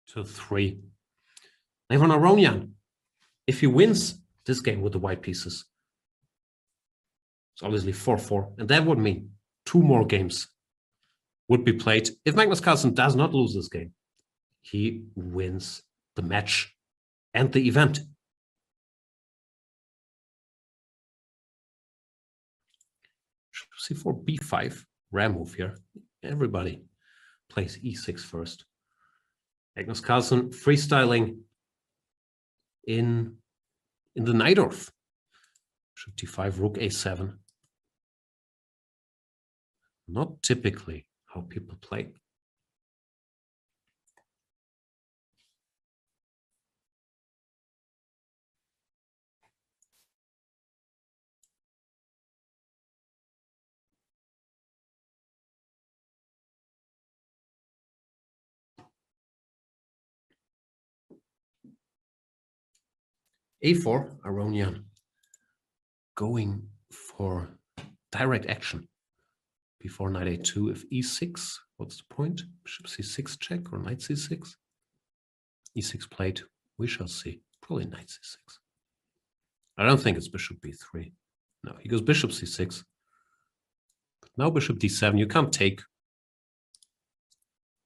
to 3. Levon Aronian, if he wins this game with the white pieces, it's obviously 4-4, and that would mean 2 more games would be played. If Magnus Carlsen does not lose this game, he wins the match and the event. C4, B5, rare move here. Everybody plays E6 first. Magnus Carlsen freestyling in the Najdorf. Bishop D5, Rook A7. Not typically how people play. A4, Aronian going for direct action before knight A2. If E6, what's the point? Bishop C6 check or knight C6? E6 played, we shall see. Probably knight C6. I don't think it's bishop B3. No, he goes bishop C6. But now bishop D7, you can't take.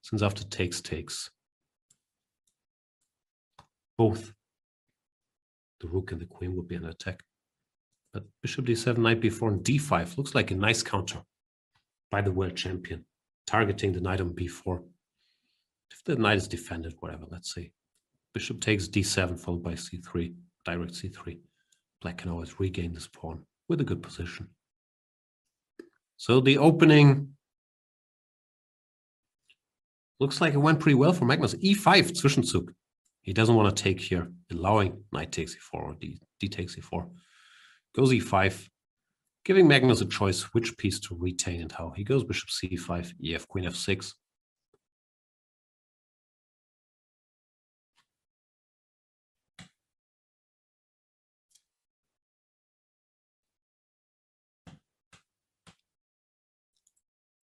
Since after takes, both the rook and the queen would be under attack. But bishop D7, knight B4, and D5 looks like a nice counter by the world champion, targeting the knight on B4. If the knight is defended, whatever, let's see. Bishop takes D7 followed by C3, direct C3. Black can always regain this pawn with a good position. So the opening looks like it went pretty well for Magnus. E5, Zwischenzug. He doesn't want to take here, allowing knight takes E4 or D takes E4. Goes E5, giving Magnus a choice which piece to retain and how. He goes bishop C5, EF, queen F6.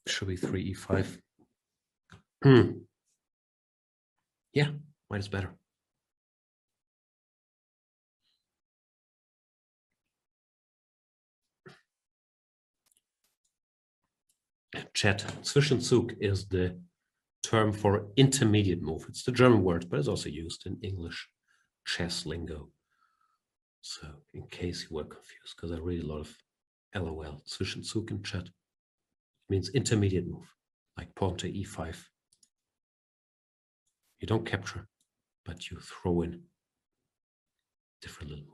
Bishop E3, E5. Yeah, white is better. Chat, Zwischenzug is the term for intermediate move. It's the German word, but it's also used in English chess lingo. So in case you were confused, because I read a lot of LOL, Zwischenzug in chat. It means intermediate move, like pawn to E5. You don't capture, but you throw in different little move.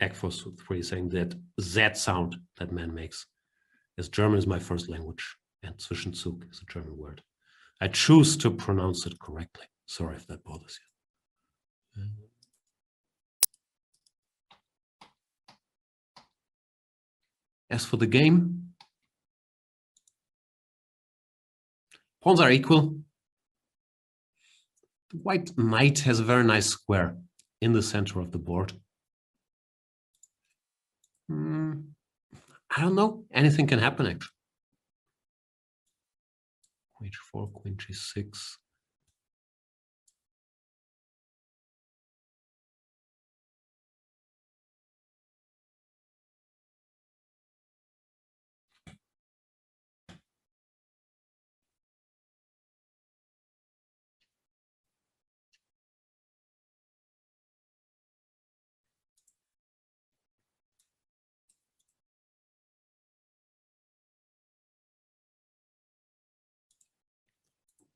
Egg43 saying that Z sound that man makes. As German is my first language, and Zwischenzug is a German word. I choose to pronounce it correctly. Sorry if that bothers you. As for the game, pawns are equal. The white knight has a very nice square in the center of the board. I don't know. Anything can happen, actually. Queen H4, Queen G6.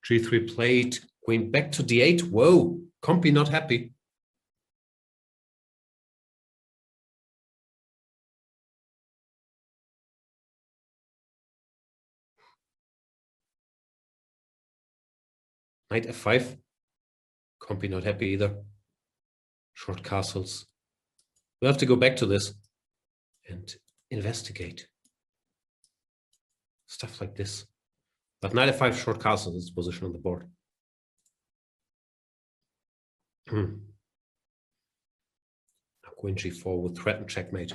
G3 played, queen back to D8. Whoa, Compy not happy. Knight F5. Compy not happy either. Short castles. We'll have to go back to this and investigate stuff like this. But knight F5 short castle is position on the board. Now queen G4 with threatened checkmate.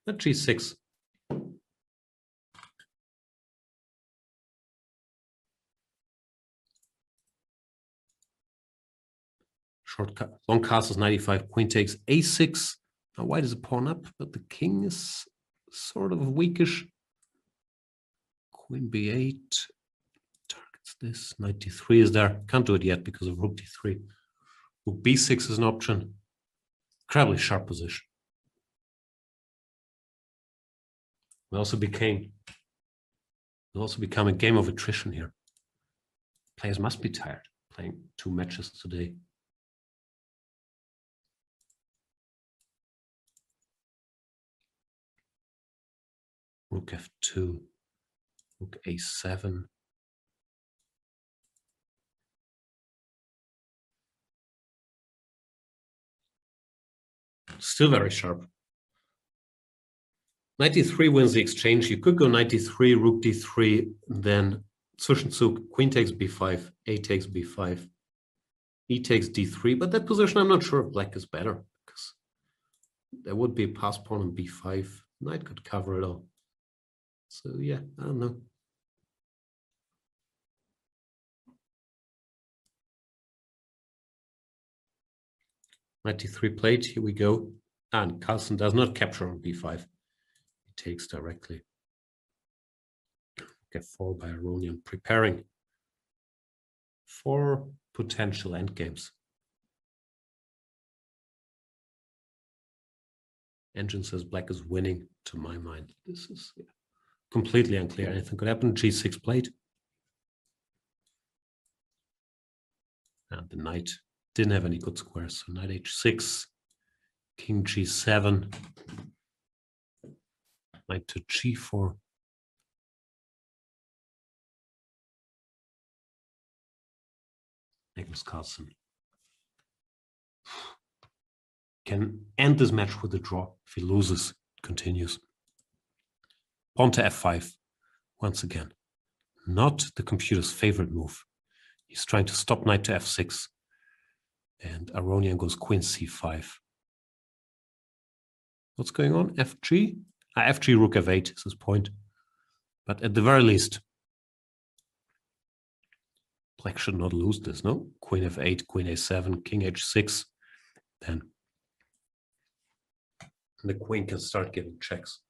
Not G6. Long castles 95, queen takes a6. Now white is a pawn up, but the king is sort of weakish. Queen b8 targets this. 93 is there. Can't do it yet because of rook d3. Rook b6 is an option. Incredibly sharp position. Will also become a game of attrition here. Players must be tired playing 2 matches today. Rook f2, rook a7. Still very sharp. 93 wins the exchange. You could go 93, rook d3, then Zwischenzug, queen takes b5, a takes b5, e takes d3. But that position, I'm not sure if black is better, because there would be a pass pawn on b5. Knight could cover it all. So yeah, I don't know. Knight played, here we go. And Carlsen does not capture on b5. He takes directly. F4 by Aronian, preparing for potential endgames. Engine says black is winning, to my mind. This is completely unclear. Anything could happen. g6 played. And the knight didn't have any good squares. So knight h6, king g7, knight to g4. Magnus Carlsen can end this match with a draw. If he loses, it continues. Pawn to f5, once again. Not the computer's favorite move. He's trying to stop knight to f6. And Aronian goes queen c5. What's going on? fg? Fg rook f8 is his point. But at the very least, black should not lose this, no? Queen f8, queen a7, king h6. Then the queen can start giving checks.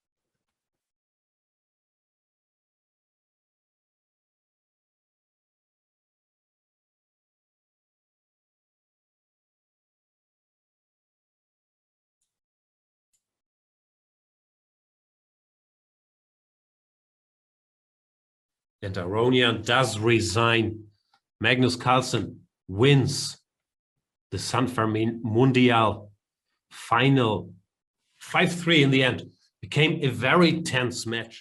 And Aronian does resign. Magnus Carlsen wins the Fermin Mundial final 5-3 in the end. Became a very tense match.